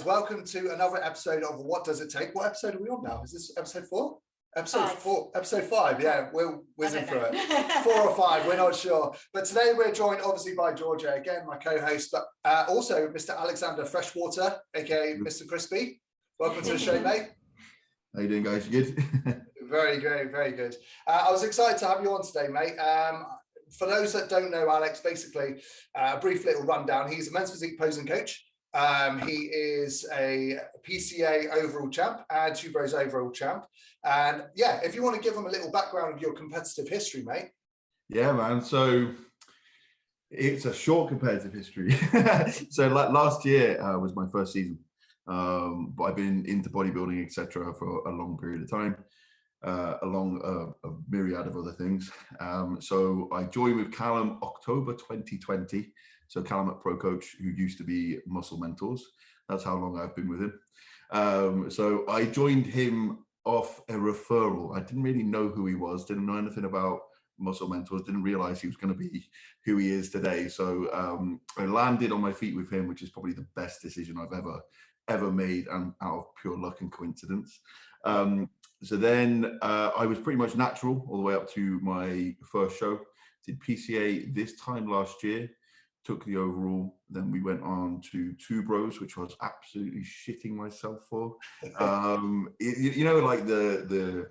guys, welcome to another episode of What Does It Take? What episode are we on now? Is this episode 4? Episode 5, yeah, we're whizzing through it. 4 or 5, we're not sure. But today we're joined obviously by Georgia, again, my co-host, but also Mr. Alexander Freshwater, aka Mr. Crispy. Welcome to the show, mate. How you doing, guys? You good? Very good, very good. I was excited to have you on today, mate. For those that don't know Alex, basically, a brief little rundown. He's a men's physique posing coach. He is a PCA overall champ and Two Bros overall champ. And yeah, if you want to give them a little background of your competitive history, mate. Yeah, man. So it's a short competitive history. So like last year was my first season. But I've been into bodybuilding, etc., for a long period of time, along a myriad of other things. So I joined with Callum October 2020. So Callum at Pro Coach, who used to be Muscle Mentors. That's how long I've been with him. So I joined him off a referral. I didn't really know who he was, didn't know anything about Muscle Mentors, didn't realize he was going to be who he is today. So I landed on my feet with him, which is probably the best decision I've ever made, and out of pure luck and coincidence. So then I was pretty much natural all the way up to my first show. Did PCA this time last year, took the overall. Then we went on to Two Bros, which I was absolutely shitting myself for. You know, like the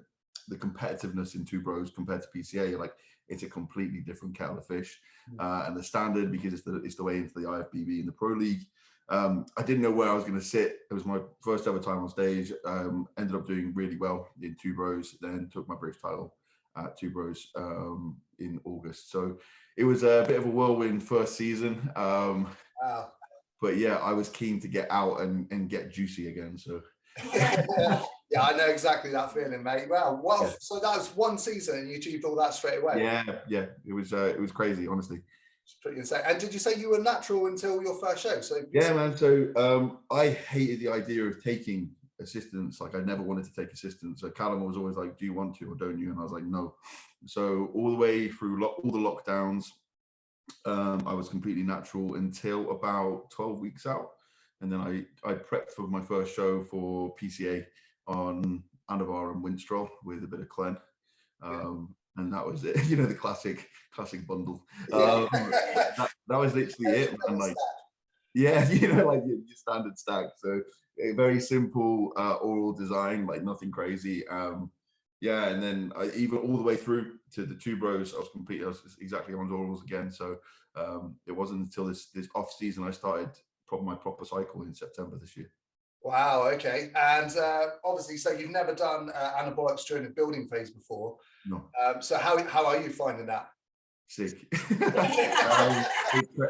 competitiveness in Two Bros compared to PCA, like it's a completely different kettle of fish. And the standard, because it's the way into the IFBB and the Pro League. I didn't know where I was going to sit. It was my first ever time on stage. Ended up doing really well in Two Bros, then took my British title at Two Bros in August. So it was a bit of a whirlwind first season. Wow. But yeah, I was keen to get out and get juicy again. So yeah, I know exactly that feeling, mate. Wow. Well, yeah. So that was one season and you achieved all that straight away. Yeah. It was crazy, honestly. It's pretty insane. And did you say you were natural until your first show? So yeah, man. So I hated the idea of taking assistance. Like I never wanted to take assistance. So Callum was always like, do you want to or don't you? And I was like, no. So all the way through all the lockdowns, I was completely natural until about 12 weeks out. And then I prepped for my first show for PCA on Anavar and Winstrol with a bit of Clen. And that was it, you know, the classic bundle. That was literally it, man. Like, yeah, you know, like your standard stack. So a very simple oral design, like nothing crazy. Yeah, and then even all the way through to the Two Bros, I was exactly on orals again. So it wasn't until this off season I started my proper cycle in September this year. Wow, okay. And obviously, so you've never done anabolics during the building phase before. No. So how are you finding that? Sick.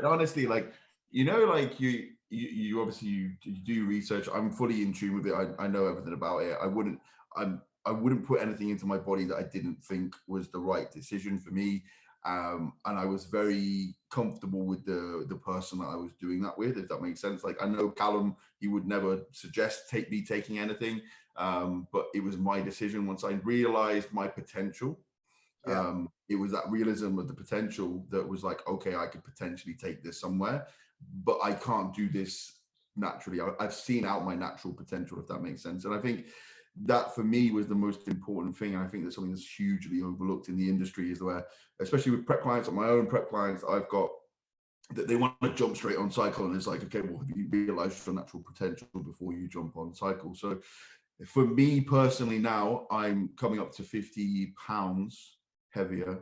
Honestly, like, you know, like you obviously you do research. I'm fully in tune with it. I know everything about it. I wouldn't put anything into my body that I didn't think was the right decision for me. And I was very comfortable with the person that I was doing that with, if that makes sense. Like I know Callum, he would never suggest me taking anything, but it was my decision once I realized my potential. It was that realism of the potential that was like, okay, I could potentially take this somewhere, but I can't do this naturally. I've seen out my natural potential, if that makes sense. And I think that for me was the most important thing. And I think that's something that's hugely overlooked in the industry, is where, especially with prep clients, or my own prep clients, I've got that they want to jump straight on cycle. And it's like, okay, well, have you realized your natural potential before you jump on cycle? So for me personally, now I'm coming up to 50 pounds heavier.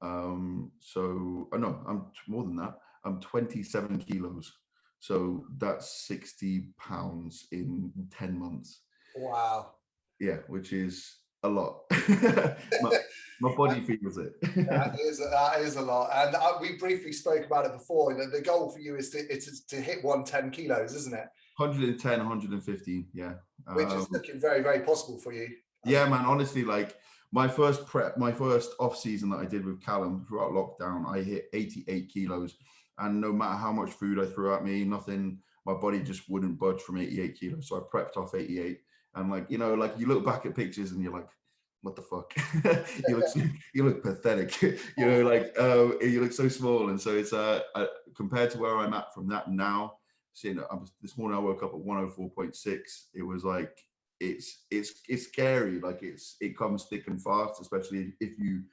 So no, I'm more than that. I'm 27 kilos. So that's 60 pounds in 10 months. Wow. Yeah, which is a lot. my body feels it. That is a lot. And we briefly spoke about it before. The goal for you is to hit 110 kilos, isn't it? 110, 115, yeah. Which is looking very, very possible for you. Yeah, man, honestly, like my first off season that I did with Callum throughout lockdown, I hit 88 kilos. And no matter how much food I threw at me, nothing, my body just wouldn't budge from 88 kilos. So I prepped off 88. And like, you know, like you look back at pictures and you're like, what the fuck? you look pathetic. You know, like you look so small. And so it's compared to where I'm at from that now, seeing this morning I woke up at 104.6. It was like it's scary. Like it comes thick and fast, especially if you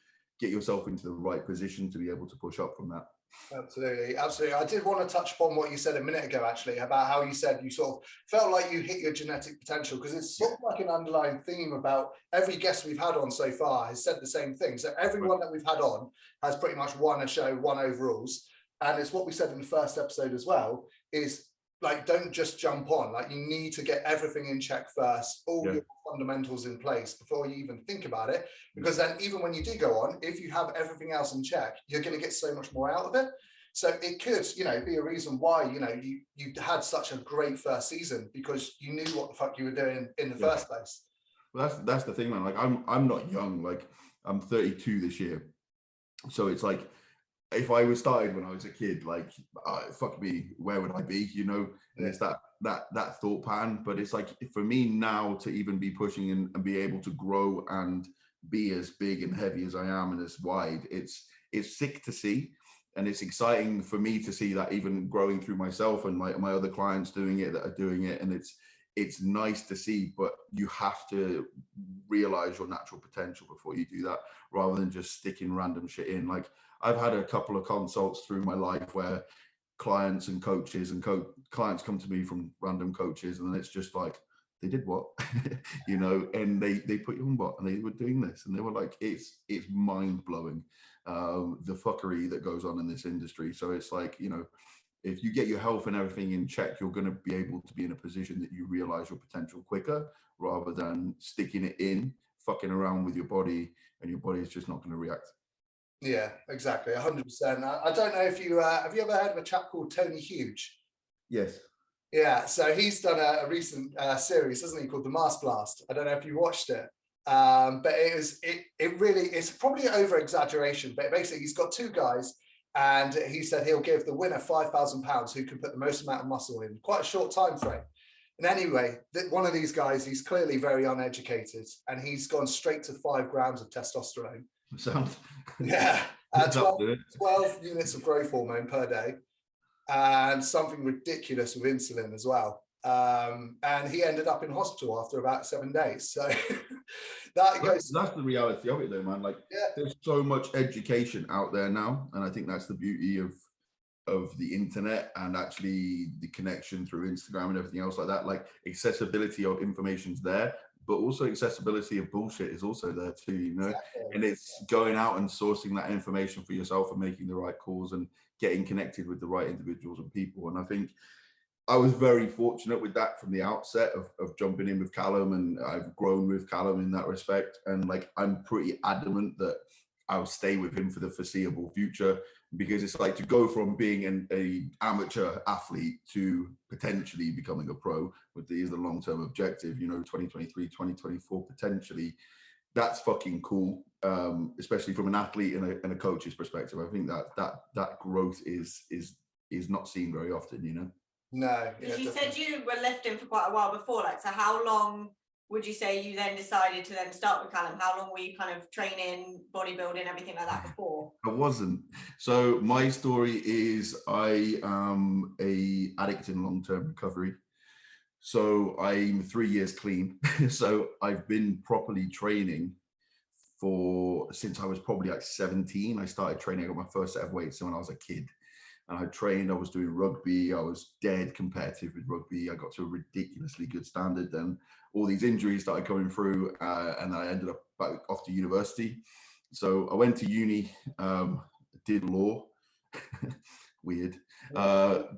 get yourself into the right position to be able to push up from that. Absolutely, absolutely. I did want to touch upon what you said a minute ago, actually, about how you said you sort of felt like you hit your genetic potential, because it's sort of like an underlying theme about every guest we've had on so far has said the same thing. So everyone that we've had on has pretty much won a show, won overalls. And it's what we said in the first episode as well, is like, don't just jump on. Like, you need to get everything in check first, all your fundamentals in place before you even think about it. Because then even when you do go on, if you have everything else in check, you're going to get so much more out of it. So it could, you know, be a reason why, you know, you had such a great first season, because you knew what the fuck you were doing in the first place. Well, that's the thing, man. Like I'm not young. Like I'm 32 this year. So it's like, if I was started when I was a kid, like fuck me, where would I be? You know, and it's that thought pattern. But it's like, for me now to even be pushing and be able to grow and be as big and heavy as I am and as wide, it's sick to see, and it's exciting for me to see that even growing through myself and my other clients doing it that are doing it, and it's nice to see. But you have to realize your natural potential before you do that, rather than just sticking random shit in. Like, I've had a couple of consults through my life where clients and coaches and clients come to me from random coaches, and it's just like, they did what? You know, and they put you on what, and they were doing this, and they were like, it's mind blowing, the fuckery that goes on in this industry. So it's like, you know, if you get your health and everything in check, you're going to be able to be in a position that you realize your potential quicker, rather than sticking it in, fucking around with your body, and your body is just not going to react. Yeah, exactly, 100%. I don't know if you have you ever heard of a chap called Tony Huge? Yes. Yeah, so he's done a recent series, hasn't he, called The Mass Blast. I don't know if you watched it, but it's probably over exaggeration, but basically he's got two guys, and he said he'll give the winner £5,000 who can put the most amount of muscle in quite a short time frame. And anyway, one of these guys, he's clearly very uneducated, and he's gone straight to 5 grams of testosterone. Sounds 12 units of growth hormone per day, and something ridiculous with insulin as well. And he ended up in hospital after about 7 days. So that's the reality of it, though, man. Like, there's so much education out there now, and I think that's the beauty of the internet, and actually the connection through Instagram and everything else like that. Like, accessibility of information's there, but also accessibility of bullshit is also there too, you know. Exactly. And it's going out and sourcing that information for yourself and making the right calls and getting connected with the right individuals and people. And I think I was very fortunate with that from the outset of jumping in with Callum, and I've grown with Callum in that respect. And like, I'm pretty adamant that I'll stay with him for the foreseeable future, because it's like, to go from being an amateur athlete to potentially becoming a pro is the long-term objective, you know, 2023, 2024, potentially. That's fucking cool, especially from an athlete and a coach's perspective. I think that growth is not seen very often, you know. No. Because you said you were lifting for quite a while before, like, so how long would you say you then decided to then start with Callum? How long were you kind of training, bodybuilding, everything like that before? I wasn't. So my story is, I am a addict in long-term recovery. So I'm 3 years clean. So I've been properly training since I was probably like 17. I started training. I got my first set of weights when I was a kid. And I trained, I was doing rugby, I was dead competitive with rugby. I got to a ridiculously good standard. Then all these injuries started coming through, and I ended up back off to university. So I went to uni, did law, weird.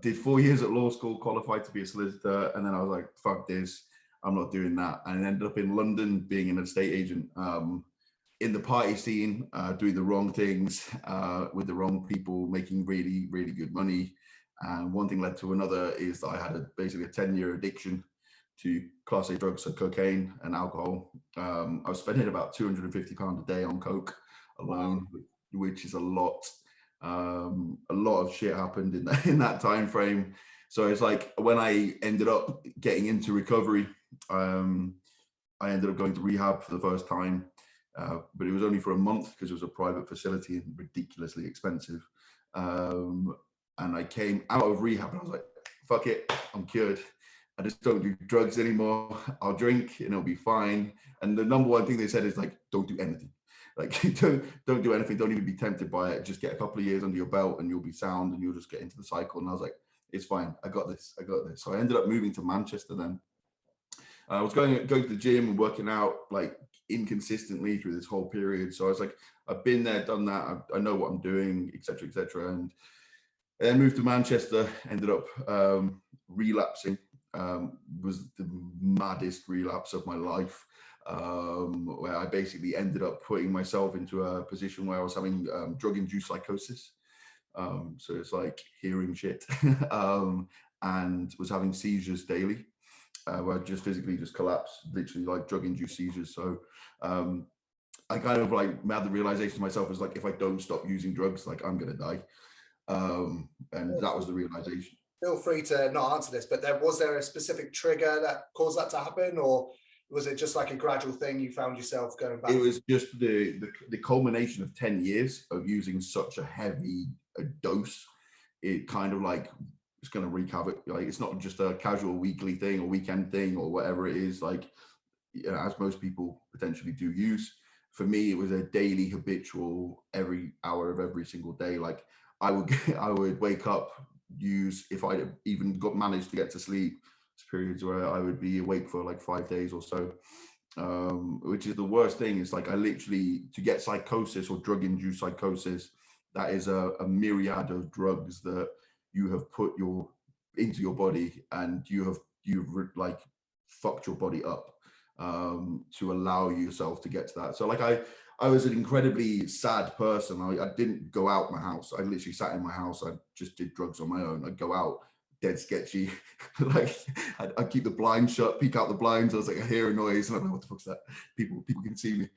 Did 4 years at law school, qualified to be a solicitor. And then I was like, fuck this, I'm not doing that. And I ended up in London being an estate agent, in the party scene, doing the wrong things with the wrong people, making really, really good money. And one thing led to another, is that I had basically a 10-year addiction to Class A drugs, so cocaine and alcohol. I was spending about £250 a day on coke alone, which is a lot. A lot of shit happened in that time frame. So it's like, when I ended up getting into recovery, I ended up going to rehab for the first time. But it was only for a month, because it was a private facility and ridiculously expensive. And I came out of rehab and I was like, fuck it, I'm cured. I just don't do drugs anymore. I'll drink and it'll be fine. And the number one thing they said is like, don't do anything. Like don't do anything. Don't even be tempted by it. Just get a couple of years under your belt and you'll be sound and you'll just get into the cycle. And I was like, it's fine. I got this. So I ended up moving to Manchester then. I was going to the gym and working out like inconsistently through this whole period. So I was like, I've been there, done that. I know what I'm doing, etc., etc. And then moved to Manchester, ended up relapsing. Was the maddest relapse of my life, where I basically ended up putting myself into a position where I was having drug-induced psychosis. So it's like hearing shit, and was having seizures daily, where I just physically just collapsed, literally like drug-induced seizures. So I kind of like had the realization to myself was like, if I don't stop using drugs, like I'm gonna die. And that was the realization. Feel free to not answer this, but was there a specific trigger that caused that to happen, or was it just like a gradual thing you found yourself going back? It was just the culmination of 10 years of using such a heavy dose. It kind of like it's going to wreak havoc. Like it's not just a casual weekly thing or weekend thing or whatever it is. Like, you know, as most people potentially do use. For me, it was a daily habitual, every hour of every single day. Like I would wake up, use, if I even managed to get to sleep, periods where I would be awake for like 5 days or so, which is the worst thing. It's like I literally, to get psychosis or drug-induced psychosis, that is a myriad of drugs that you have put into your body, and you've like fucked your body up to allow yourself to get to that. So like I was an incredibly sad person. I didn't go out my house. I literally sat in my house. I just did drugs on my own. I'd go out, dead sketchy. Like I'd keep the blinds shut, peek out the blinds. I was like, I hear a noise, and I'm like, what the fuck's that? People can see me.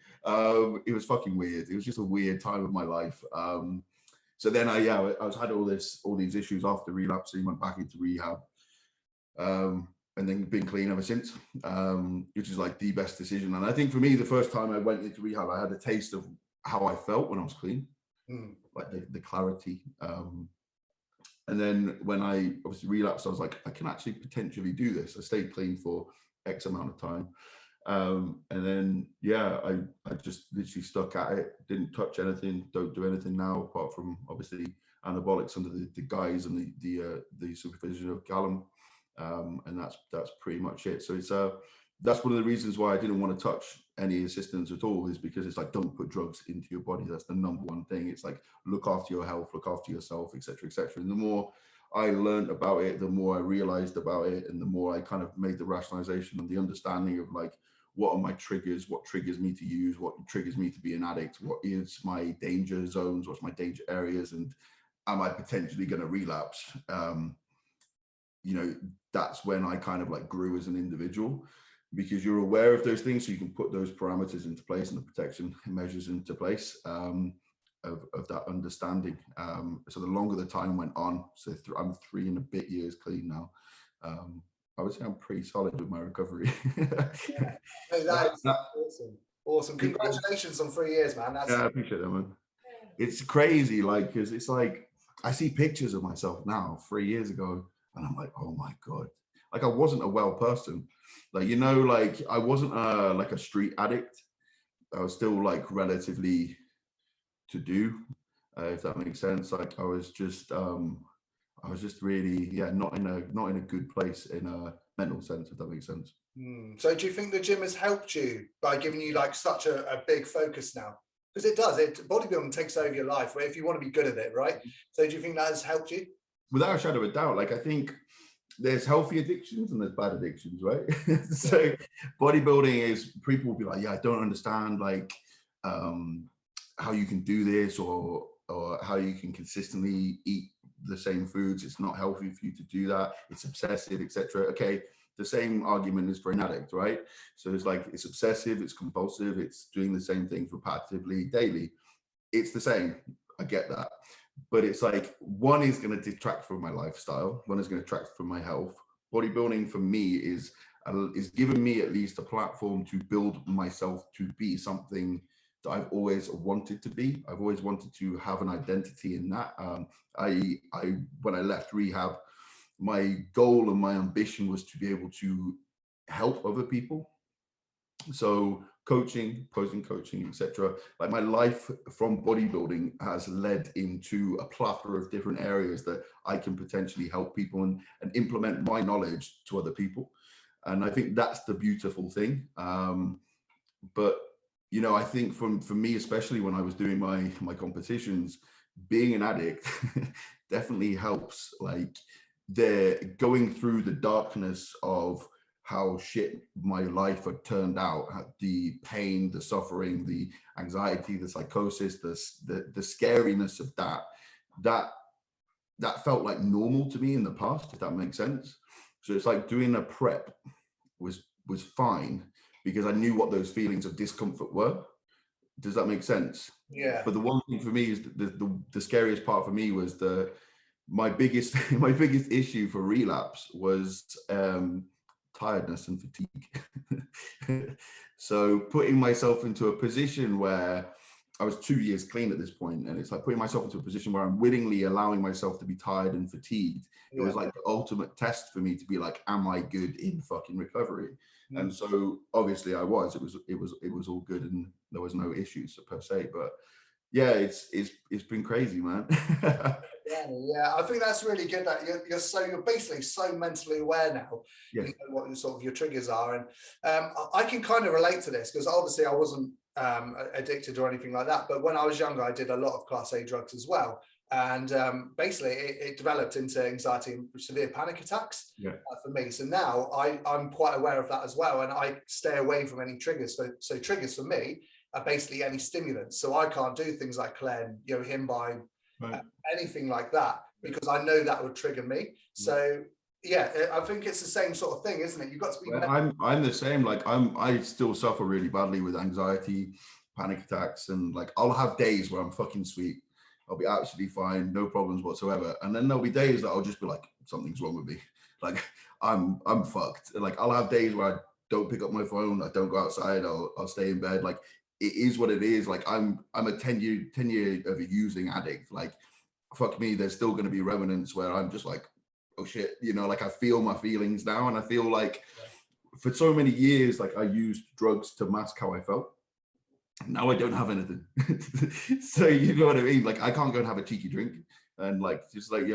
It was fucking weird. It was just a weird time of my life. So then I had all these issues after relapsing, went back into rehab, and then been clean ever since, which is like the best decision. And I think for me, the first time I went into rehab, I had a taste of how I felt when I was clean, like the clarity. And then when I obviously relapsed, I was like, I can actually potentially do this. I stayed clean for X amount of time. And then, yeah, I just literally stuck at it, didn't touch anything, don't do anything now, apart from obviously anabolics under the guise and the supervision of Callum. And that's pretty much it. So it's that's one of the reasons why I didn't want to touch any assistance at all, is because it's like, don't put drugs into your body. That's the number one thing. It's like, look after your health, look after yourself, etc., etc. And the more I learned about it, the more I realized about it, and the more I kind of made the rationalization and the understanding of like, what are my triggers, what triggers me to use, what triggers me to be an addict, what is my danger zones, what's my danger areas, and am I potentially going to relapse? You know, that's when I kind of like grew as an individual, because you're aware of those things, so you can put those parameters into place and the protection measures into place of that understanding. So the longer the time went on, so I'm 3 and a bit years clean now. I would say I'm pretty solid with my recovery. Yeah. No, that's awesome. Congratulations on 3 years, man. Yeah, I appreciate that, man. It's crazy, like, because it's like I see pictures of myself now 3 years ago, and I'm like, oh my god, like I wasn't a well person, like, you know, like I wasn't like a street addict. I was still like relatively to do, if that makes sense. Like I was just really, yeah, not in a good place in a mental sense, if that makes sense. So do you think the gym has helped you by giving you like such a big focus now? Because it does, bodybuilding takes over your life, right? If you want to be good at it, right? So do you think that has helped you? Without a shadow of a doubt. Like I think there's healthy addictions and there's bad addictions, right? So bodybuilding is, people will be like, yeah, I don't understand like how you can do this, or how you can consistently eat the same foods. It's not healthy for you to do that. It's obsessive, etc. Okay, the same argument is for an addict, right? So it's like, it's obsessive, it's compulsive, it's doing the same things repetitively daily. It's the same. I get that. But it's like, one is going to detract from my lifestyle, one is going to detract from my health. Bodybuilding for me is giving me at least a platform to build myself to be something that I've always wanted to be. I've always wanted to have an identity in that. I when I left rehab, my goal and my ambition was to be able to help other people. So coaching, posing coaching, etc. Like my life from bodybuilding has led into a plethora of different areas that I can potentially help people and implement my knowledge to other people. And I think that's the beautiful thing. But you know, I think for me, especially when I was doing my competitions, being an addict definitely helps. Like they're going through the darkness of how shit my life had turned out, the pain, the suffering, the anxiety, the psychosis, the scariness of that felt like normal to me in the past, if that makes sense. So it's like doing a prep was fine because I knew what those feelings of discomfort were. Does that make sense? Yeah. But the one thing for me is the scariest part for me was my biggest issue for relapse was tiredness and fatigue. So putting myself into a position where I was 2 years clean at this point, and it's like putting myself into a position where I'm willingly allowing myself to be tired and fatigued. It was like the ultimate test for me to be like, am I good in fucking recovery? And so obviously I was. It was all good, and there was no issues per se. But yeah, it's been crazy, man. Yeah, I think that's really good that you're basically so mentally aware now. Yeah. You know what sort of your triggers are, and I can kind of relate to this because obviously I wasn't addicted or anything like that, but when I was younger I did a lot of class A drugs as well, and basically it developed into anxiety and severe panic attacks for me. So now I'm quite aware of that as well, and I stay away from any triggers. So triggers for me are basically any stimulants. So I can't do things like Clen, Himbine, anything like that, because I know that would trigger me. So yeah, I think it's the same sort of thing, isn't it? You've got to be. I'm the same. Like I still suffer really badly with anxiety, panic attacks, and like I'll have days where I'm fucking sweet. I'll be absolutely fine, no problems whatsoever. And then there'll be days that I'll just be like, something's wrong with me. Like I'm fucked. Like I'll have days where I don't pick up my phone, I don't go outside, I'll stay in bed. Like it is what it is. Like I'm a 10 year of a using addict. Like fuck me, there's still going to be remnants where I'm just like, oh shit, like I feel my feelings now. And I feel like for so many years, like I used drugs to mask how I felt. Now I don't have anything. So you know what I mean? Like I can't go and have a cheeky drink and like just like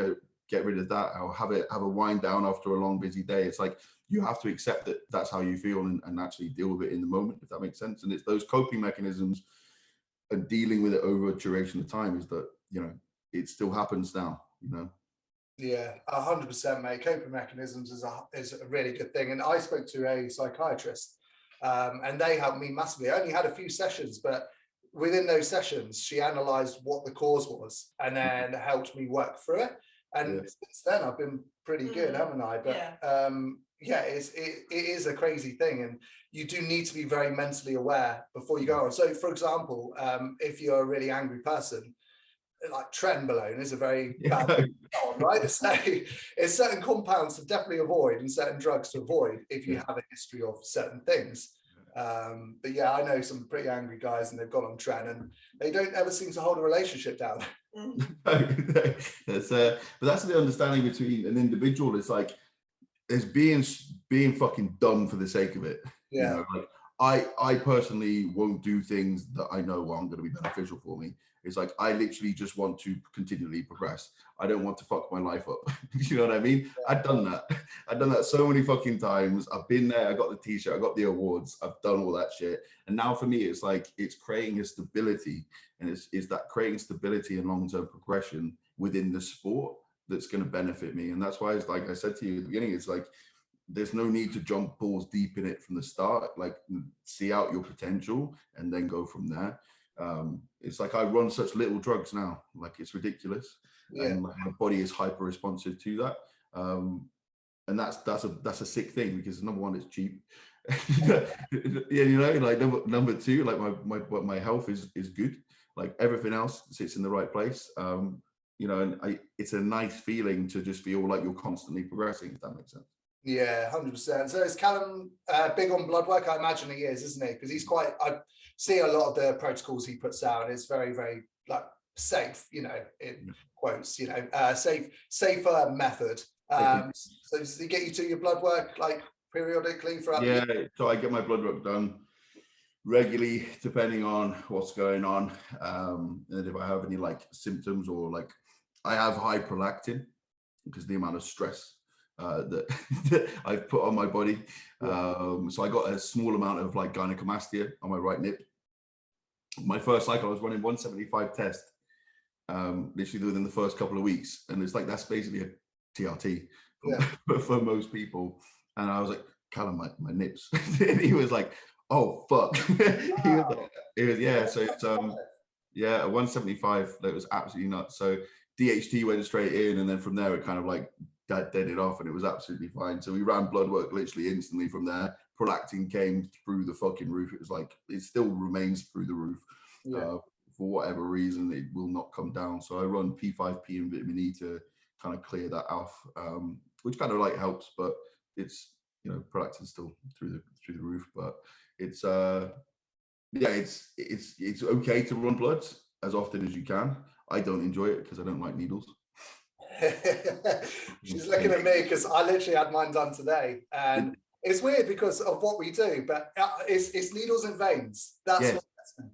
get rid of that. I'll have a wind down after a long busy day. It's like you have to accept that that's how you feel and actually deal with it in the moment, if that makes sense. And it's those coping mechanisms and dealing with it over a duration of time is that it still happens now. Yeah, 100%, mate. Coping mechanisms is a really good thing. And I spoke to a psychiatrist, and they helped me massively. I only had a few sessions, but within those sessions, she analysed what the cause was and then helped me work through it. And since then, I've been pretty good, haven't I? But it is a crazy thing, and you do need to be very mentally aware before you go on. So, for example, if you're a really angry person, like trenbolone is a very bad thing, right? So it's certain compounds to definitely avoid and certain drugs to avoid if you have a history of certain things. But yeah, I know some pretty angry guys and they've gone on tren and they don't ever seem to hold a relationship down. But that's the understanding between an individual. It's like there's being fucking done for the sake of it. Yeah. Like I personally won't do things that I know aren't going to be beneficial for me. It's like I literally just want to continually progress. I don't want to fuck my life up. You know what I mean? Yeah. I've done that so many fucking times. I've been there. I got the t-shirt. I got the awards. I've done all that shit. And now for me, it's like it's creating a stability, and it's that creating stability and long-term progression within the sport that's going to benefit me. And that's why it's like I said to you at the beginning, it's like there's no need to jump balls deep in it from the start. Like see out your potential and then go from there. It's like I run such little drugs now, like it's ridiculous. And like, my body is hyper responsive to that. And that's a sick thing because number one, it's cheap. Like number two, like my health is good. Like everything else sits in the right place. And it's a nice feeling to just feel like you're constantly progressing, if that makes sense. Yeah, 100%. So is Callum big on blood work? I imagine he is, isn't he? Because he's I see a lot of the protocols he puts out. It's very, very like safe, in quotes, safer method So does he get you to your blood work like periodically throughout the year? So I get my blood work done regularly, depending on what's going on, and if I have any like symptoms, or like I have high prolactin because of the amount of stress that I've put on my body. So I got a small amount of like gynecomastia on my right nip. My first cycle, I was running 175 test, literally within the first couple of weeks, and it's like that's basically a TRT for most people. And I was like, Callum, my nips, and he was like, oh fuck. So it's a 175. That was absolutely nuts. So DHT went straight in, and then from there it kind of like deaded off, and it was absolutely fine. So we ran blood work literally instantly from there. Prolactin came through the fucking roof. It was like, it still remains through the roof. For whatever reason, it will not come down. So I run P5P and vitamin E to kind of clear that off, which kind of like helps, but it's, you know, prolactin's still through the roof. But it's it's okay to run bloods as often as you can. I don't enjoy it because I don't like needles. She's looking at me because I literally had mine done today, and it's weird because of what we do, but it's needles and veins. That's what gets me.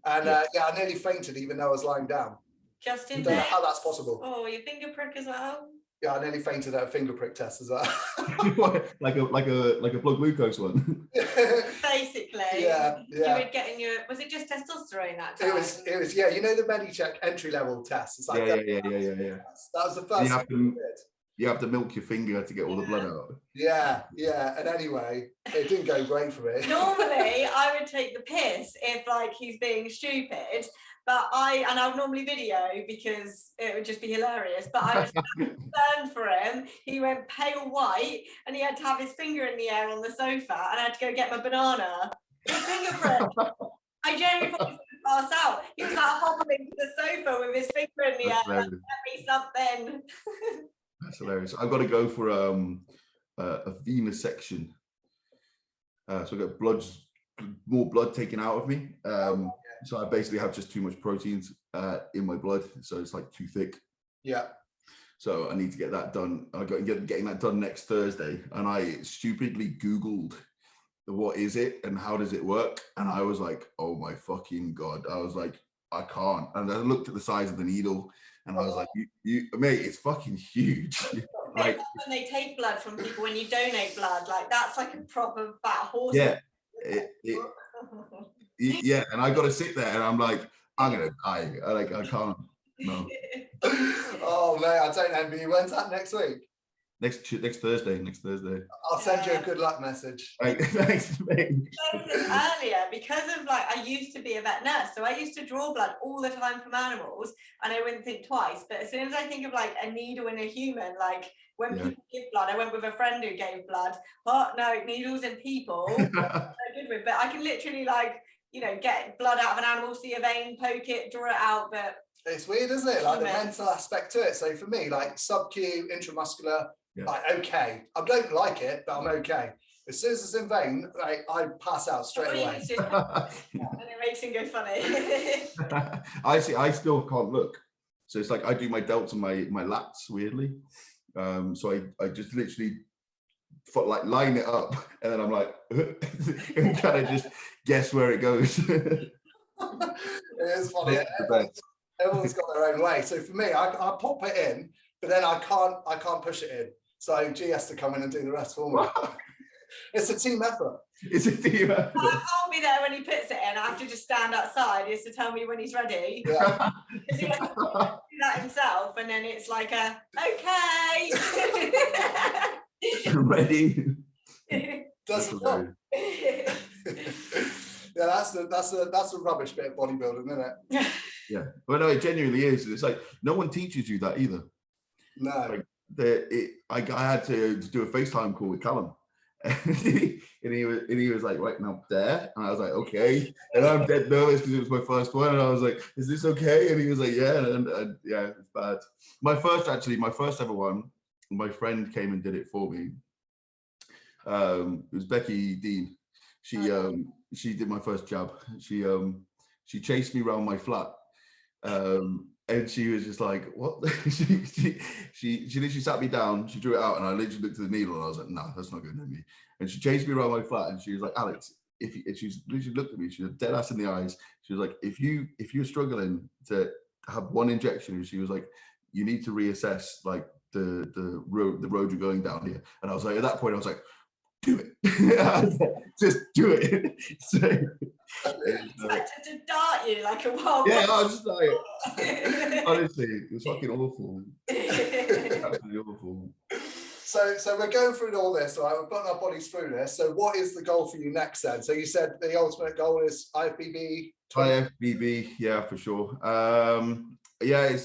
And I nearly fainted even though I was lying down. Just in I don't know how that's possible. Oh, your finger prick as well. Yeah, I nearly fainted at a finger prick test as well. like a blood glucose one. Basically, you would get in your, was it just testosterone that time? It was you know the Medicheck entry level test. It's like that was the first thing we did. You have to milk your finger to get all the blood out. Yeah. And anyway, it didn't go great for me. Normally, I would take the piss if like he's being stupid, but I would normally video because it would just be hilarious. But I was concerned for him. He went pale white, and he had to have his finger in the air on the sofa, and I had to go get my banana. His fingerprint. I genuinely thought he was going to pass out. He was like hobbling to the sofa with his finger in the air. Like, get me something. That's hilarious. I've got to go for a venesection. So I got more blood taken out of me. So I basically have just too much proteins in my blood. So it's like too thick. Yeah. So I need to get that done. I got getting that done next Thursday. And I stupidly Googled what is it and how does it work? And I was like, oh my fucking God. I was like, I can't. And I looked at the size of the needle. And I was like, you mate, it's fucking huge. Like when they take blood from people, when you donate blood, like that's like a proper fat horse. Yeah. And I got to sit there and I'm like, I'm going to die. I can't. No. Oh, mate, I don't envy you. When's that, next week? Next Thursday. I'll send you a good luck message. Thanks, mate. Earlier, because of like, I used to be a vet nurse, so I used to draw blood all the time from animals, and I wouldn't think twice. But as soon as I think of like a needle in a human, like when people give blood, I went with a friend who gave blood. Oh no, needles in people. I'm good with, but I can literally like, you know, get blood out of an animal, see a vein, poke it, draw it out, but. It's weird, isn't it? Like the mental aspect to it. So for me, like sub-Q, intramuscular, like okay. I don't like it, but I'm okay. As soon as it's in vein, like, I pass out straight away. And it makes him go funny. I still can't look. So it's like I do my delts and my lats weirdly. So I just literally like line it up, and then I'm like and kind of just guess where it goes. It is funny. Everyone's got their own way. So for me, I pop it in, but then I can't push it in. So G has to come in and do the rest for me. It's a team effort. It's a team effort. I can't be there when he puts it in. I have to just stand outside. He has to tell me when he's ready. Yeah. Because he has to do that himself, and then it's like okay. Ready. Does the job. Yeah, that's the rubbish bit of bodybuilding, isn't it? Yeah, well, no, it genuinely is. It's like no one teaches you that either. No. Like, I had to do a FaceTime call with Callum, and he was like, right now there, and I was like, okay, and I'm dead nervous because it was my first one, and I was like, is this okay? And he was like, yeah, and yeah, it's bad. My first ever one, my friend came and did it for me. It was Becky Dean. She did my first jab. She chased me around my flat. And she was just like, what? she literally sat me down, she drew it out, and I literally looked at the needle and I was like, no, that's not going to hit me. And she chased me around my flat and she was like, Alex, and she literally looked at me, she was dead ass in the eyes. She was like, if you're struggling to have one injection, and she was like, you need to reassess like the road you're going down here. And I was like, at that point, I was like, do it. Just do it. So, expected to dart you like a wild. Yeah, I was just like, honestly, it was fucking awful. Absolutely awful. So we're going through all this, right? We're putting our bodies through this. So what is the goal for you next then? So you said the ultimate goal is IFBB. IFBB, yeah, for sure. Yeah,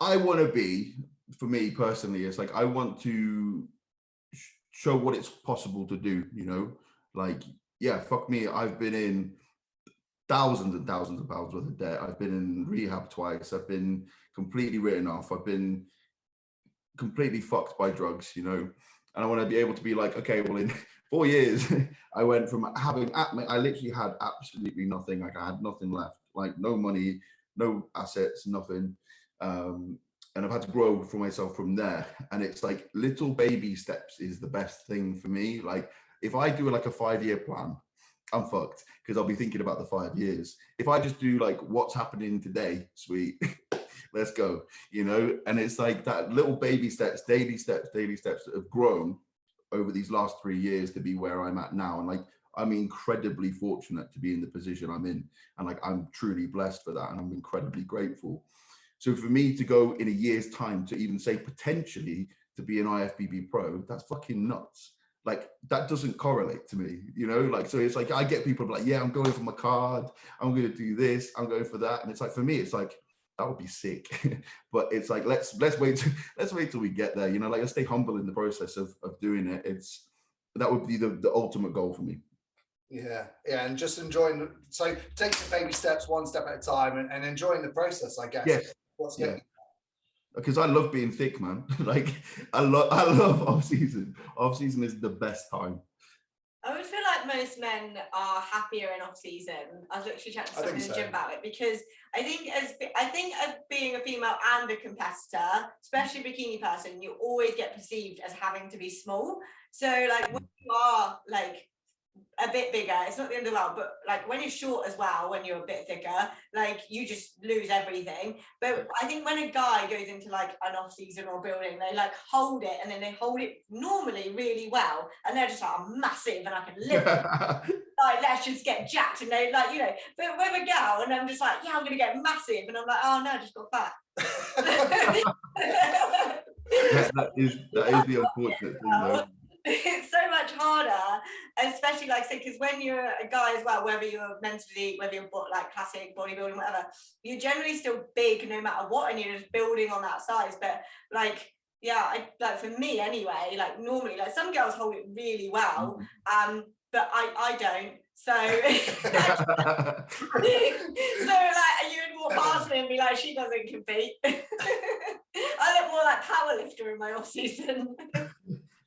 I want to be, for me personally, it's like I want to show what it's possible to do, you know? Like, yeah, fuck me, I've been in thousands and thousands of pounds worth of debt. I've been in rehab twice. I've been completely written off. I've been completely fucked by drugs, you know? And I want to be able to be like, okay, well, in 4 years, I went from having, I literally had absolutely nothing. Like I had nothing left, like no money, no assets, nothing. And I've had to grow for myself from there. And it's like little baby steps is the best thing for me. Like if I do like a 5-year plan, I'm fucked because I'll be thinking about the 5 years. If I just do like what's happening today, sweet, let's go, you know? And it's like that little baby steps, daily steps that have grown over these last 3 years to be where I'm at now. And like, I'm incredibly fortunate to be in the position I'm in. And like, I'm truly blessed for that. And I'm incredibly grateful. So for me to go in a year's time to even say potentially to be an IFBB pro, that's fucking nuts. Like that doesn't correlate to me, you know? Like, so it's like, I get people like, yeah, I'm going for my card. I'm going to do this. I'm going for that. And it's like, for me, it's like, that would be sick. But it's like, let's wait till we get there, you know, like let's stay humble in the process of doing it. That would be the ultimate goal for me. Yeah, and just enjoying, so taking baby steps one step at a time and enjoying the process, I guess. Yes. Yeah. Because I love being thick, man. Like I love off season. Off season is the best time. I would feel like most men are happier in off season. I was literally chatting to someone in the gym about it because I think as being a female and a competitor, especially a bikini person, you always get perceived as having to be small. So like when you are like a bit bigger, it's not the end of the world, but like when you're short as well, when you're a bit thicker, like you just lose everything. But I think when a guy goes into like an off season or building, they like hold it and then they hold it normally really well, and they're just like, I'm massive and I can live like let's just get jacked, and they like, you know. But with a girl and I'm just like, yeah, I'm gonna get massive, and I'm like, oh no, I just got fat. Yeah, that is the unfortunate thing though. It's so much harder, especially like I say, because when you're a guy as well, whether you're meant to whether you're like classic bodybuilding, whatever, you're generally still big no matter what, and you're just building on that size. But like, yeah, like for me anyway, like normally, like some girls hold it really well, but I don't. So, so like you would walk past me and be like, she doesn't compete. I look more like powerlifter in my off season.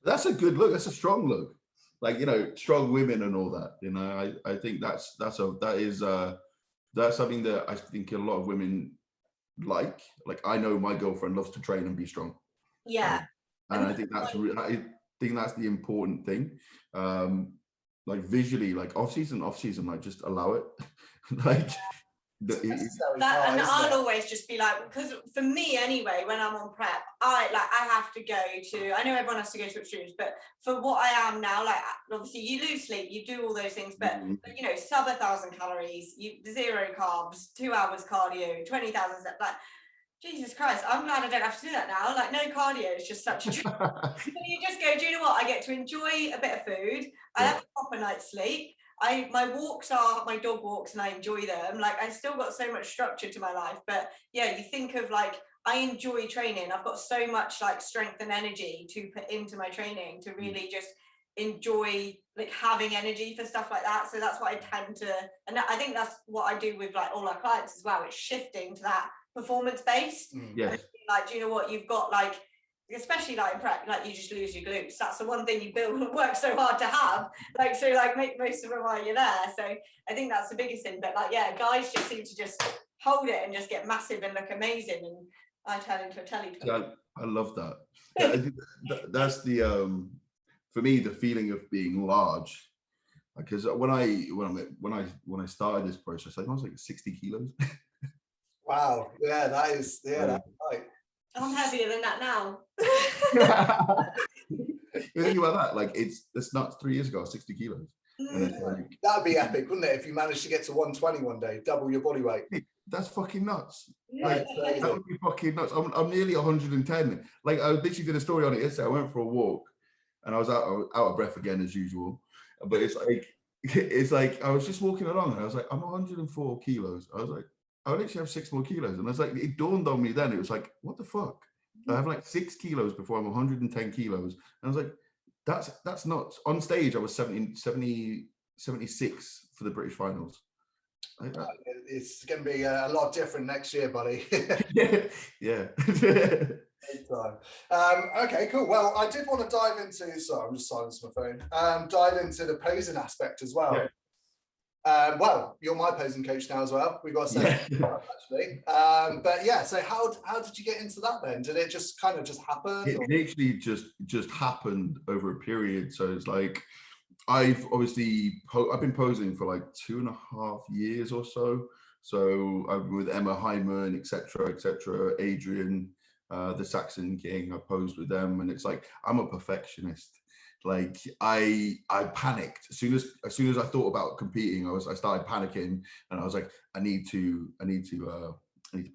That's a good look. That's a strong look. Like, you know, strong women and all that. You know, I think that's something that I think a lot of women like. Like, I know my girlfriend loves to train and be strong. Yeah. And I think that's the important thing. Like visually, like off season, like just allow it. Like. And I'll always just be like, because for me anyway, when I'm on prep, I have to go to, I know everyone has to go to extremes, but for what I am now, like obviously you lose sleep, you do all those things, but you know, sub 1,000 calories, 0 carbs, 2 hours cardio, 20,000 steps, like Jesus Christ, I'm glad I don't have to do that now. Like no cardio is just such a treat. So you just go, do you know what? I get to enjoy a bit of food. I have a proper night's sleep. My walks are my dog walks and I enjoy them. Like I still got so much structure to my life, but yeah, you think of like, I enjoy training. I've got so much like strength and energy to put into my training to really just enjoy like having energy for stuff like that. So that's what I tend to, and I think that's what I do with like all our clients as well. It's shifting to that performance based. Yes. Like, do you know what you've got, like especially like in prep, like you just lose your glutes. That's the one thing you work so hard to have. Like, so like make most of them while you're there. So I think that's the biggest thing. But like, yeah, guys just seem to just hold it and just get massive and look amazing, and I turn into a telly twin. Yeah, I love that. I think that's the for me, the feeling of being large. Because when I started this process, I think I was like 60 kilos. Wow. Yeah, that's right. I'm heavier than that now. You think about that, like it's nuts. 3 years ago, I was 60 kilos. And it's like, That'd be epic, wouldn't it? If you managed to get to 120 one day, double your body weight. that's fucking nuts. Yeah. Like, that would be fucking nuts. I'm nearly 110. Like I literally did a story on it yesterday. I went for a walk, and I was out of breath again as usual. But it's like I was just walking along, and I was like, I'm 104 kilos. I was like, I literally have 6 more kilos, and I was like, it dawned on me then. It was like, what the fuck? I have like 6 kilos before I'm 110 kilos, and I was like, that's nuts. On stage, I was 76 for the British finals. It's going to be a lot different next year, buddy. Yeah. Okay, cool. Well, I did want to dive into. Sorry, I'm just silencing my phone. Dive into the posing aspect as well. Yeah. Well, you're my posing coach now as well. We've got to say actually. But yeah, so how did you get into that then? Did it just happen? It literally just happened over a period. So it's like I've been posing for like 2.5 years or so. So I'm with Emma Hyman, etc., Adrian, the Saxon King. I posed with them, and it's like I'm a perfectionist. Like I panicked as soon as I thought about competing. I started panicking, and I was like, I need to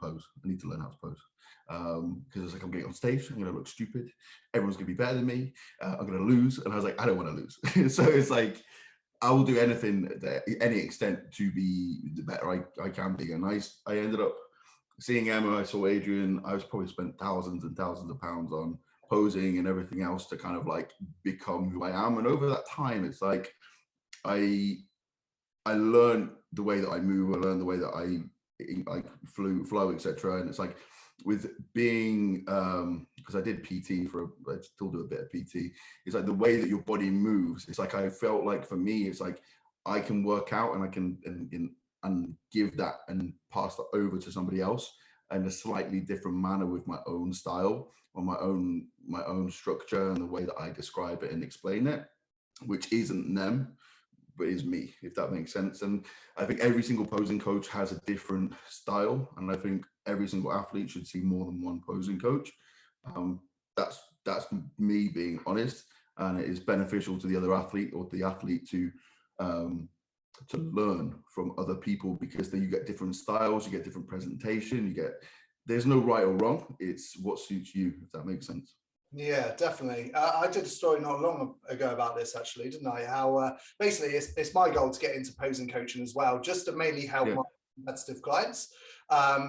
pose. I need to learn how to pose. Because I was like, I'm getting on stage, I'm gonna look stupid, everyone's gonna be better than me, I'm gonna lose, and I was like, I don't want to lose. So it's like I will do anything any extent to be the better I can be. And I ended up seeing Emma, I saw Adrian, I was probably spent thousands and thousands of pounds on posing and everything else to kind of like become who I am. And over that time, it's like I learned the way that I move, I learned the way that I like flow, etc. And it's like with being because I did PT I still do a bit of PT. It's like the way that your body moves. It's like I felt like for me, it's like I can work out and I can and give that and pass that over to somebody else in a slightly different manner with my own style or my own structure and the way that I describe it and explain it, which isn't them, but is me, if that makes sense. And I think every single posing coach has a different style, and I think every single athlete should see more than one posing coach. That's me being honest, and it is beneficial to the other athlete or the athlete to learn from other people, because then you get different styles, you get different presentation, there's no right or wrong, it's what suits you, if that makes sense. Yeah, definitely. I did a story not long ago about this, actually, didn't I? How basically it's my goal to get into posing coaching as well, just to mainly help my competitive clients.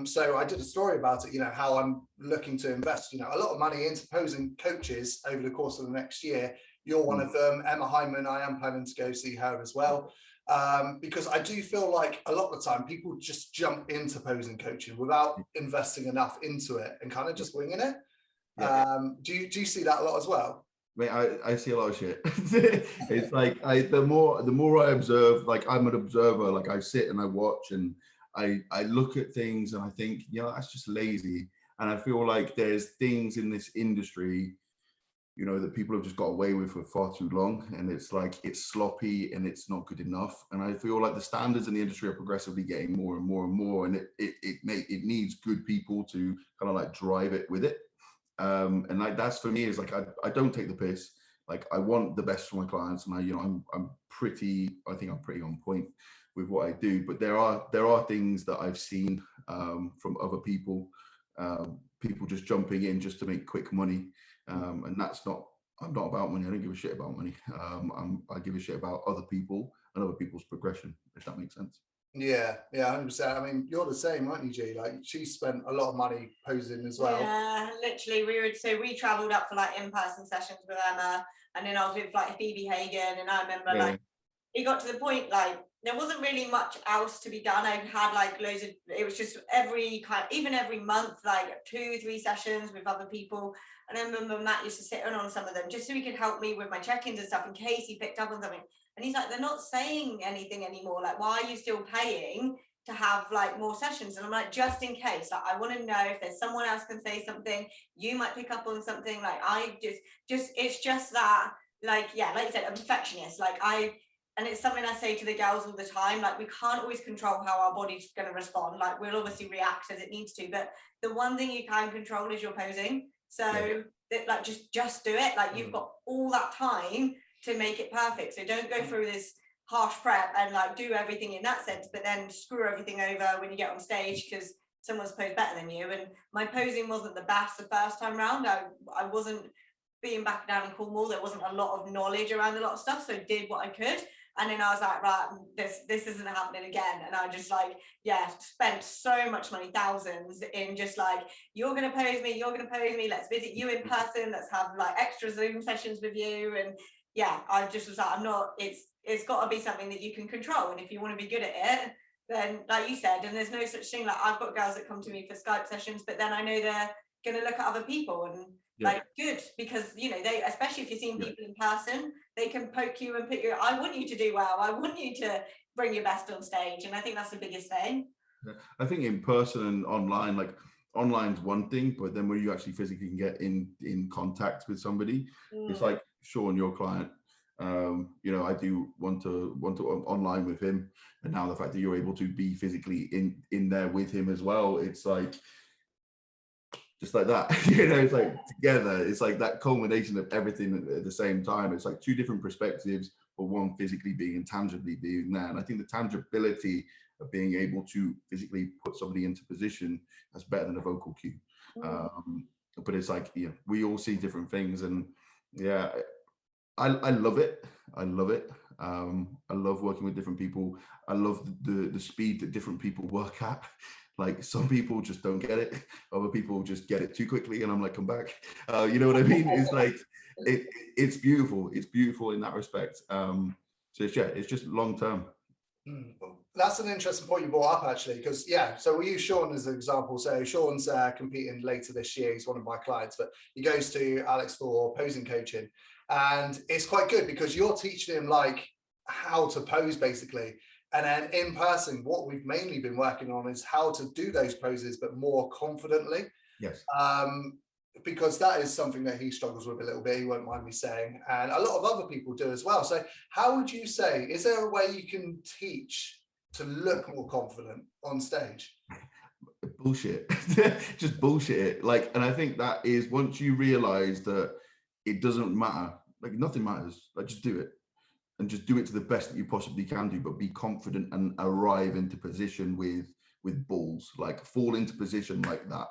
So I did a story about it, how I'm looking to invest, a lot of money into posing coaches over the course of the next year. You're one of them. Emma Hyman, I am planning to go see her as well. Because I do feel like a lot of the time people just jump into posing coaching without investing enough into it and kind of just winging it. Do you see that a lot as well? Mate, I see a lot of shit. It's like the more I observe, like I'm an observer, like I sit and I watch and I look at things and I think, that's just lazy. And I feel like there's things in this industry, that people have just got away with for far too long. And it's like, it's sloppy and it's not good enough. And I feel like the standards in the industry are progressively getting more and more and more. And it needs good people to kind of like drive it with it. And like that's for me is like I don't take the piss. Like I want the best for my clients, and I think I'm pretty on point with what I do. But there are things that I've seen from other people, people just jumping in just to make quick money, and I'm not about money. I don't give a shit about money. I give a shit about other people and other people's progression, if that makes sense. Yeah, 100%. I mean, you're the same, aren't you, G? Like, she spent a lot of money posing as well. Yeah, literally. We travelled up for like in-person sessions with Emma, and then I was with like Phoebe Hagen, and I remember like it got to the point like there wasn't really much else to be done. I had like loads of, it was just even every month, like 2-3 sessions with other people. And I remember Matt used to sit in on some of them just so he could help me with my check-ins and stuff in case he picked up on something. And he's like, they're not saying anything anymore. Like, why are you still paying to have like more sessions, and I'm like, just in case, like, I want to know if there's someone else can say something, you might pick up on something, like I just it's just that, like, yeah, like you said, I'm a perfectionist, like and it's something I say to the girls all the time, like we can't always control how our body's going to respond, like we'll obviously react as it needs to, but the one thing you can control is your posing. So like just do it, like you've got all that time to make it perfect. So don't go through this harsh prep and like do everything in that sense, but then screw everything over when you get on stage because someone's posed better than you. And my posing wasn't the best the first time round. I wasn't being back down in Cornwall, there wasn't a lot of knowledge around a lot of stuff, so I did what I could. And then I was like, right, this isn't happening again. And I just like, yeah, spent so much money, thousands, in just like, you're gonna pose me, let's visit you in person, let's have like extra Zoom sessions with you. And yeah, I just was like, I'm not, it's got to be something that you can control. And if you want to be good at it, then like you said, and there's no such thing, like I've got girls that come to me for Skype sessions, but then I know they're going to look at other people and like good, because you know, they, especially if you're seeing people in person, they can poke you and put you, I want you to do well, I want you to bring your best on stage. And I think that's the biggest thing. I think in person and online, like online's one thing, but then when you actually physically can get in contact with somebody, it's like Sean, your client, you know, I do want to online with him, and now the fact that you're able to be physically in there with him as well, it's like just like that, you know, it's like together, it's like that culmination of everything at the same time. It's like two different perspectives, but one physically being and tangibly being there. And I think the tangibility of being able to physically put somebody into position, that's better than a vocal cue. But it's like, yeah, we all see different things, and yeah, I love it. I love it. I love working with different people. I love the speed that different people work at. Like some people just don't get it. Other people just get it too quickly, and I'm like, come back. You know what I mean? It's like it's beautiful. It's beautiful in that respect. So it's just long term. That's an interesting point you brought up, actually, because so we use Sean as an example. So Sean's competing later this year. He's one of my clients, but he goes to Alex for posing coaching, and it's quite good because you're teaching him like how to pose basically. And then in person, what we've mainly been working on is how to do those poses, but more confidently. Yes. Because that is something that he struggles with a little bit, he won't mind me saying, and a lot of other people do as well. So how would you say, is there a way you can teach to look more confident on stage? Bullshit. Just bullshit it. Like, and I think that is, once you realize that it doesn't matter, like nothing matters, like just do it. And just do it to the best that you possibly can do, but be confident and arrive into position with balls, like fall into position like that.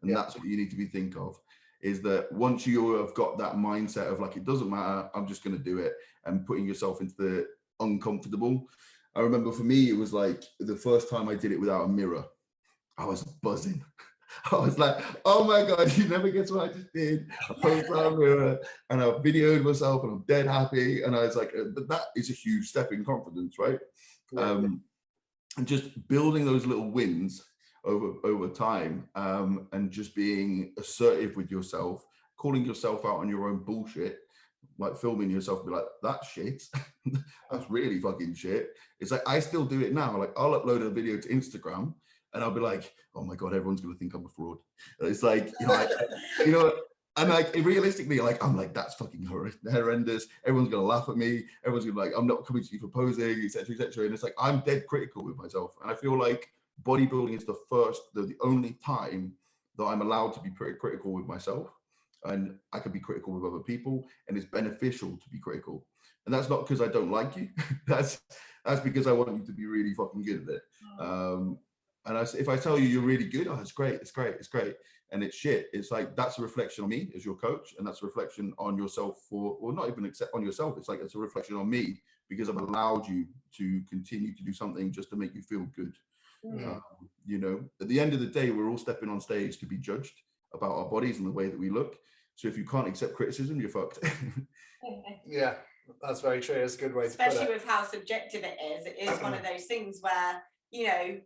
And that's what you need to be think of, is that once you have got that mindset of like, it doesn't matter, I'm just going to do it, and putting yourself into the uncomfortable. I remember for me, it was like the first time I did it without a mirror, I was buzzing. I was like, oh my God, you never guess what I just did. I posed on a mirror and I videoed myself and I'm dead happy. And I was like, but that is a huge step in confidence, right? And just building those little wins over time, and just being assertive with yourself, calling yourself out on your own bullshit, like filming yourself, be like, that's shit. That's really fucking shit. It's like, I still do it now. Like I'll upload a video to Instagram and I'll be like, oh my God, everyone's going to think I'm a fraud. It's like, you know, and like realistically, like I'm like, that's fucking horrendous. Everyone's going to laugh at me. Everyone's going to be like, I'm not coming to you for posing, etc., etc. And it's like, I'm dead critical with myself. And I feel like bodybuilding is the only time that I'm allowed to be pretty critical with myself. And I can be critical with other people, and it's beneficial to be critical. And that's not because I don't like you. that's because I want you to be really fucking good at it. And if I tell you you're really good, oh, it's great, and it's shit, it's like, that's a reflection on me as your coach, and that's a reflection on yourself or not even except on yourself. It's like, it's a reflection on me because I've allowed you to continue to do something just to make you feel good. You know, at the end of the day, we're all stepping on stage to be judged about our bodies and the way that we look. So if you can't accept criticism, you're fucked. Yeah, that's very true. It's a good way especially to put it. with how subjective it is one of those things where, you know,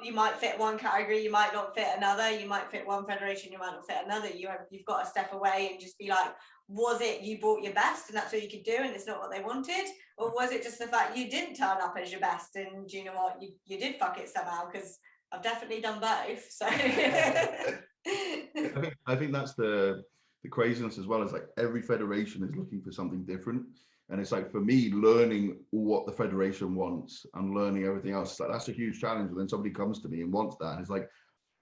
You might fit one category, you might not fit another, you might fit one federation, you might not fit another. You've got to step away and just be like, was it you brought your best and that's all you could do and it's not what they wanted? Or was it just the fact you didn't turn up as your best and you know what, you did fuck it somehow? Because I've definitely done both. So I think that's the craziness as well. Is like every federation is looking for something different. And it's like, for me, learning what the federation wants and learning everything else, like that's a huge challenge. And then somebody comes to me and wants that. And it's like,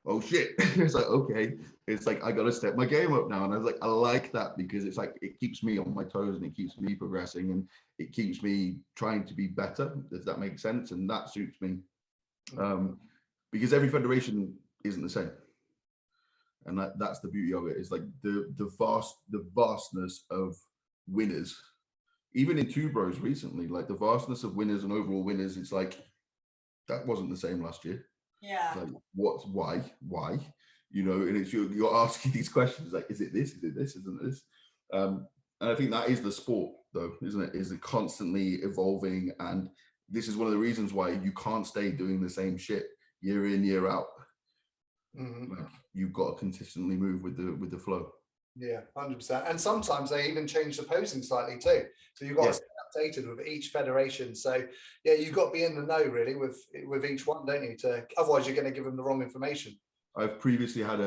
oh shit. It's like, okay. It's like, I got to step my game up now. And I was like, I like that because it's like, it keeps me on my toes and it keeps me progressing and it keeps me trying to be better, if that makes sense. And that suits me. Because every federation isn't the same. And that's the beauty of it. It's like the vastness of winners. Even in two bros recently, like the vastness of winners and overall winners, it's like that wasn't the same last year. Yeah. Like why? You know, and it's you're asking these questions like, is it this? Is it this? Isn't it this? And I think that is the sport, though, isn't it? Is it constantly evolving? And this is one of the reasons why you can't stay doing the same shit year in, year out. Like you've got to consistently move with the flow. Yeah, 100%. And sometimes they even change the posing slightly too. So you've got to stay updated with each federation. So yeah, you've got to be in the know really with each one, don't you? Otherwise you're going to give them the wrong information. I've previously had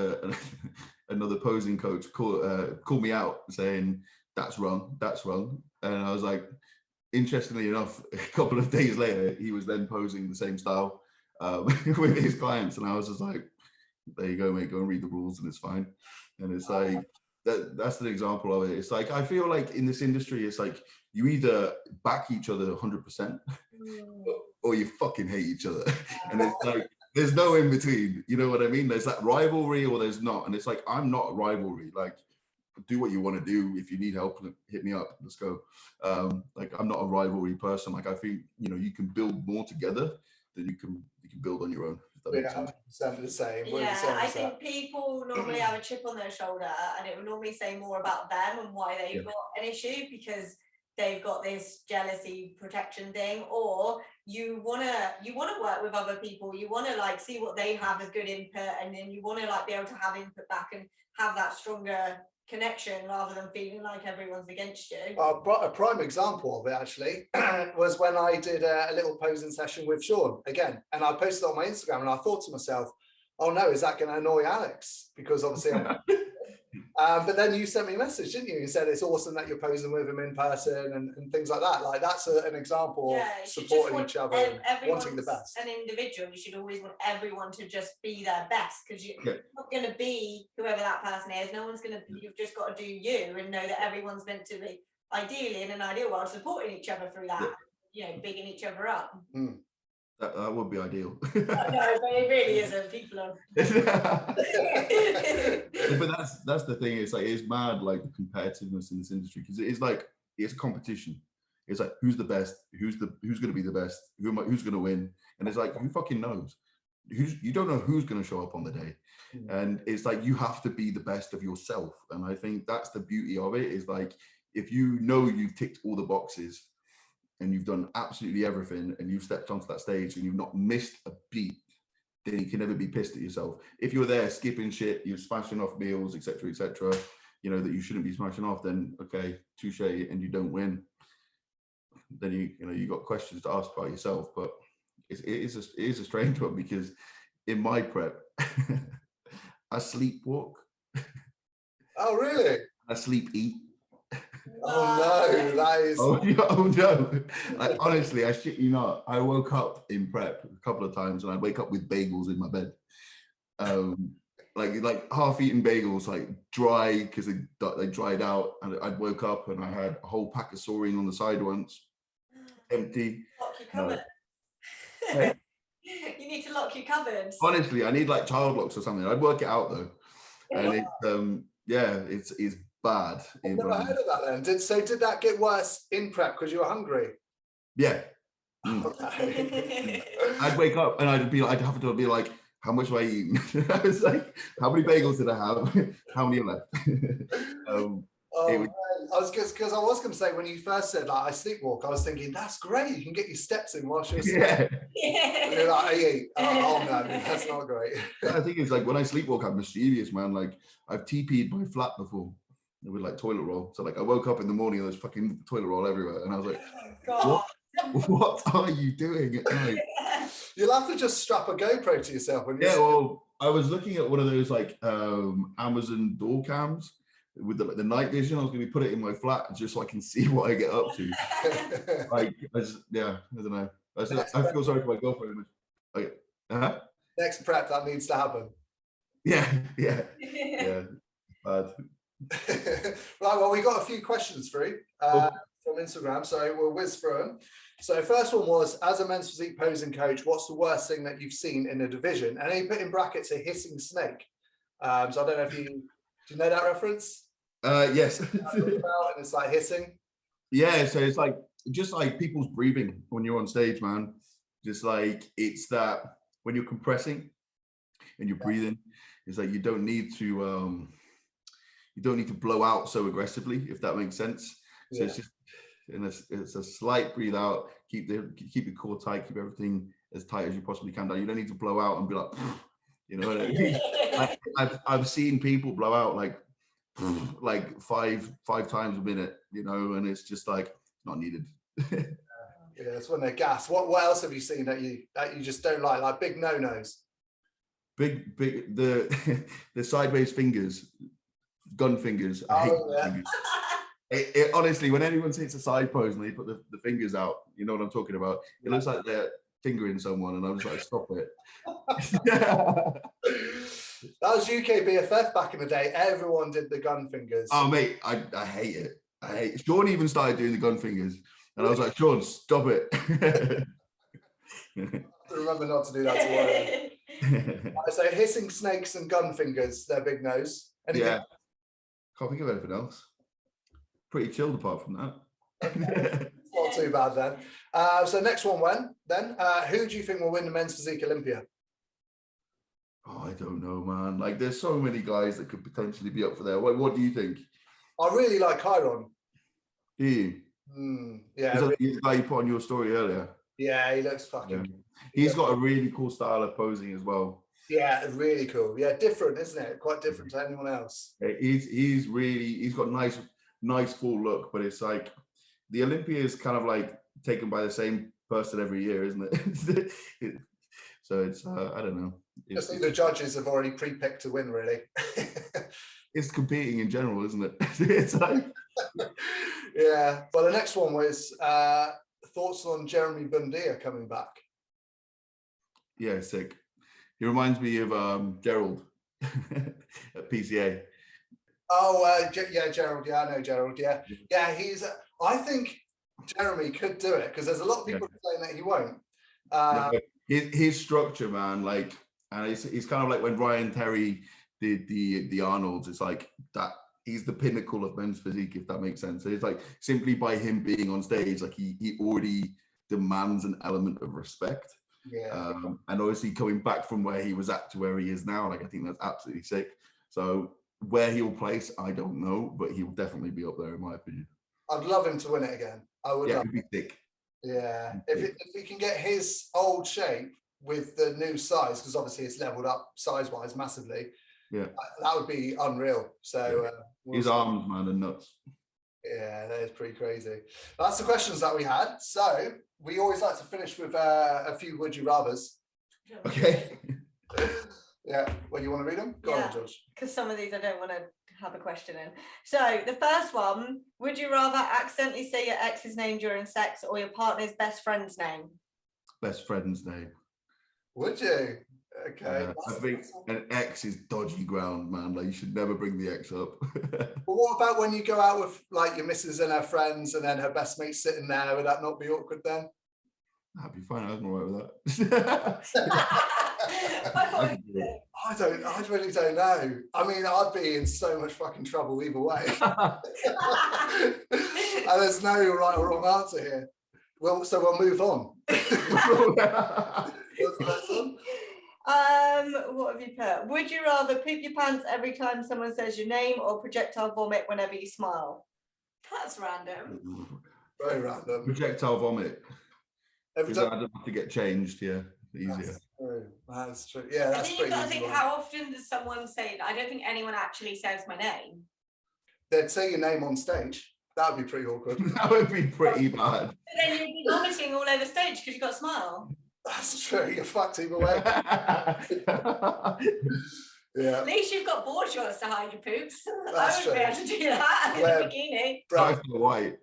another posing coach call me out saying that's wrong. And I was like, interestingly enough, a couple of days later, he was then posing the same style with his clients. And I was just like, there you go, mate, go and read the rules and it's fine. And it's like, that's an example of it. It's like, I feel like in this industry, it's like you either back each other 100% or you fucking hate each other. And it's like, there's no in between. You know what I mean? There's that rivalry or there's not. And it's like, I'm not a rivalry. Like, do what you want to do. If you need help, hit me up. Let's go. Like, I'm not a rivalry person. Like, I think, you know, you can build more together than you can build on your own. Yeah, 100% the same. Yeah, I think people normally have a chip on their shoulder and it will normally say more about them and why they've got an issue because they've got this jealousy protection thing, or you wanna work with other people, you wanna like see what they have as good input, and then you wanna like be able to have input back and have that stronger connection rather than feeling like everyone's against you. A prime example of it actually was when I did a little posing session with Sean again, and I posted it on my Instagram, and I thought to myself, oh no, is that going to annoy Alex? Because obviously I'm but then you sent me a message, didn't you? You said it's awesome that you're posing with him in person and things like that. Like that's an example of supporting each other and wanting the best. An individual, you should always want everyone to just be their best, because you're not going to be whoever that person is. No one's going to. You've just got to do you and know that everyone's meant to be, ideally in an ideal world, supporting each other through that. You know, bigging each other up. That would be ideal. No, but it really isn't. People are. But that's the thing. It's like, it's mad, like the competitiveness in this industry, because it is like, it's a competition. It's like, who's the best? Who's going to be the best? Who's going to win? And it's like, who fucking knows? You don't know who's going to show up on the day. And it's like, you have to be the best of yourself. And I think that's the beauty of it, is like, if you know you've ticked all the boxes and you've done absolutely everything and you've stepped onto that stage and you've not missed a beat, then you can never be pissed at yourself. If you're there skipping shit, you're smashing off meals, etc., you know, that you shouldn't be smashing off, then okay, touche, and you don't win, then you got questions to ask about yourself. But it is a strange one, because in my prep, I sleepwalk. Oh really? I sleep eat. Oh no, that is. Oh no! Like, honestly, I shit you not. I woke up in prep a couple of times, and I'd wake up with bagels in my bed, like half-eaten bagels, like dry because they dried out. And I'd woke up and I had a whole pack of Saurine on the side once, empty. Lock your cupboard. You need to lock your cupboards. Honestly, I need like child locks or something. I'd work it out though, and it's bad. I've never heard of that then. Did that get worse in prep because you were hungry? Yeah. I'd wake up and I'd have to be like, how much have I eaten? I was like, how many bagels did I have? How many are left? Oh, It was, man. I was because I was going to say when you first said like I sleepwalk, I was thinking that's great. You can get your steps in whilst you're asleep. yeah. And you're like, hey, oh no, that's not great. I think it's like when I sleepwalk, I'm mischievous, man. Like I've TP'd my flat before with like toilet roll. So like I woke up in the morning and there's fucking toilet roll everywhere, and I was like, God. what are you doing at night? You'll have to just strap a GoPro to yourself when you're Yeah, well, I was looking at one of those like Amazon door cams with the night vision. I was going to put it in my flat just so I can see what I get up to. Like, I don't know. I feel sorry for my girlfriend. Like, next prep that needs to happen. yeah. Bad. Right, well, we got a few questions through from Instagram, so we'll whiz through them. So first one was, as a men's physique posing coach, what's the worst thing that you've seen in a division? And he put in brackets a hissing snake. So I don't know if do you know that reference? Yes. And it's like hissing. Yeah, so it's like just like people's breathing when you're on stage, man. Just like it's that when you're compressing and you're breathing, it's like you don't need to blow out so aggressively, if that makes sense. So it's just it's a slight breathe out, keep your core tight, keep everything as tight as you possibly can. You don't need to blow out and be like, you know what I mean? I've seen people blow out like five times a minute, you know, and it's just like not needed. Yeah, it's when they're gas. What else have you seen that you just don't like big no-nos? Big the sideways fingers, gun fingers. I hate fingers. It honestly, when anyone takes a side pose and they put the fingers out, you know what I'm talking about. It looks like they're fingering someone, and I'm just like, stop it. That was UK BFF back in the day. Everyone did the gun fingers. Oh mate, I hate it. I hate it. Sean even started doing the gun fingers, and I was like, Sean, stop it. Remember not to do that to worry. So hissing snakes and gun fingers, they're big nose. Anything? Yeah. Can't think of anything else. Pretty chilled apart from that. It's not too bad then. So next one, who do you think will win the men's physique Olympia? Oh, I don't know, man. Like, there's so many guys that could potentially be up for there. What do you think? I really like Chiron. Do you? Yeah. Is that the guy you put on your story earlier? Yeah, he looks fucking. Yeah. He's got a really cool style of posing as well. Yeah, really cool. Yeah, different, isn't it? Quite different to anyone else. He's got nice full look, but it's like the Olympia is kind of like taken by the same person every year, isn't it? So it's I don't know. Just think the judges have already pre-picked to win, really. It's competing in general, isn't it? It's like yeah. Well, the next one was thoughts on Jeremy Bundia coming back. Yeah, sick. He reminds me of Gerald at PCA. Oh, yeah, Gerald. Yeah, I know Gerald. Yeah. He's. I think Jeremy could do it because there's a lot of people saying that he won't. His structure, man, like, and it's kind of like when Ryan Terry did the Arnolds. It's like that. He's the pinnacle of men's physique, if that makes sense. So it's like simply by him being on stage, like he already demands an element of respect. Yeah. And obviously coming back from where he was at to where he is now, like I think that's absolutely sick. So where he'll place, I don't know, but he will definitely be up there in my opinion. I'd love him to win it again. I would. Yeah, it'd be thick. Yeah, if he can get his old shape with the new size, because obviously it's leveled up size-wise massively. Yeah, that would be unreal. So his arms, man, are nuts. Yeah, that is pretty crazy. That's the questions that we had. So we always like to finish with a few would you rathers. Okay. Yeah. Well, you want to read them? Go on, George. Because some of these I don't want to have a question in. So the first one: would you rather accidentally say your ex's name during sex or your partner's best friend's name? Best friend's name. Would you? Okay. I think an ex is dodgy ground, man. Like you should never bring the ex up. Well, what about when you go out with like your missus and her friends, and then her best mate sitting there? Would that not be awkward then? That'd be fine. I was alright with that. I really don't know. I mean, I'd be in so much fucking trouble either way. And there's no right or wrong answer here. Well, so we'll move on. What have you put? Would you rather poop your pants every time someone says your name or projectile vomit whenever you smile? That's random. Very random. Projectile vomit. Every Because time. I don't have to get changed. Yeah, easier. That's true. That's true. Yeah, I that's think you've pretty got to easy. think, One. how often does someone say that? I don't think anyone actually says my name. They'd say your name on stage. That would be pretty awkward. That would be pretty bad. But then you'd be vomiting all over stage because you've got a smile. That's true. You're fucked either way. Yeah. At least you've got board shorts to hide your poops. That's I wouldn't be able to do that in a bikini. Right. White.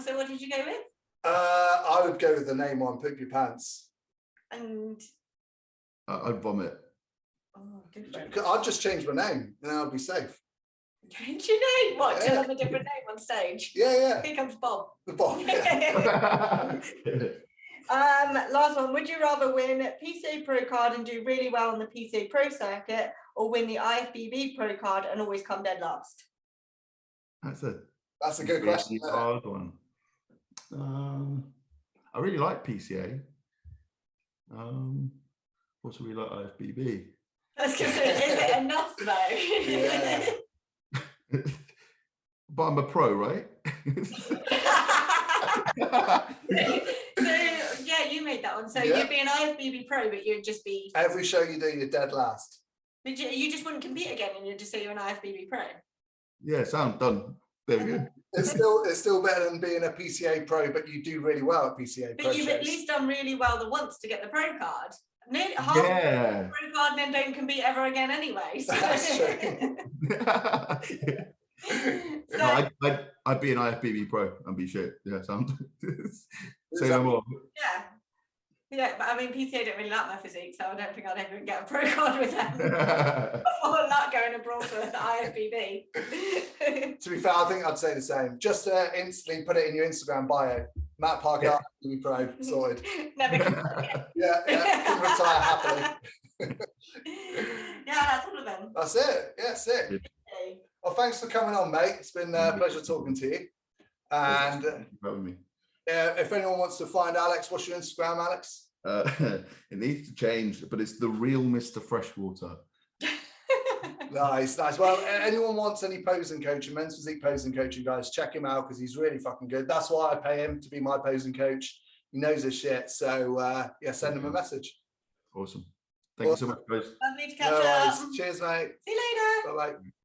So what did you go with? I would go with the name one, poop your pants. And I'd vomit. oh, different. I'd just change my name and I'd be safe. Change your name? What? To have a different name on stage? Yeah. Here comes Bob. The Bob. Yeah. Last one. Would you rather win PCA Pro card and do really well on the PCA Pro circuit, or win the IFBB Pro card and always come dead last? That's a good question. Hard one. I really like PCA. Also, really like IFBB. I was going to say, is it enough though? Yeah. But I'm a pro, right? So yeah, you made that one. So Yeah. you'd be an IFBB Pro, but you'd just be. Every show you do, you're dead last. But you just wouldn't compete again, and you'd just say you're an IFBB Pro. Yeah, sound done. There we go. It's still better than being a PCA Pro, but you do really well at PCA Pro But you've at shows. least done really well the once to get the Pro card. Nearly half Yeah. the Pro card, and then don't compete ever again anyway. So. That's true. So, I'd be an IFBB Pro and be shit. Yeah, sound. Say no more. yeah, but I mean, PTA don't really like my physique, so I don't think I'd ever get a Pro card with them. Or not going abroad for the IFBB. To be fair, I think I'd say the same. Just instantly put it in your Instagram bio. Matt Parker, IFBB Pro, sorted. Never can Yeah, can retire happily. Yeah, that's all of them. That's it. Yeah, sick. Okay. Well, thanks for coming on, mate. It's been a pleasure talking to you. And Me. if anyone wants to find Alex, what's your Instagram, Alex? It needs to change, but it's the real Mr. Freshwater. Nice. Well, anyone wants any posing coaching, men's physique posing coaching, guys, check him out because he's really fucking good. That's why I pay him to be my posing coach. He knows his shit. So yeah, send him a message. Awesome. Thank you so much, guys. Lovely to catch No up. worries. Cheers, mate. See you later. Bye-bye.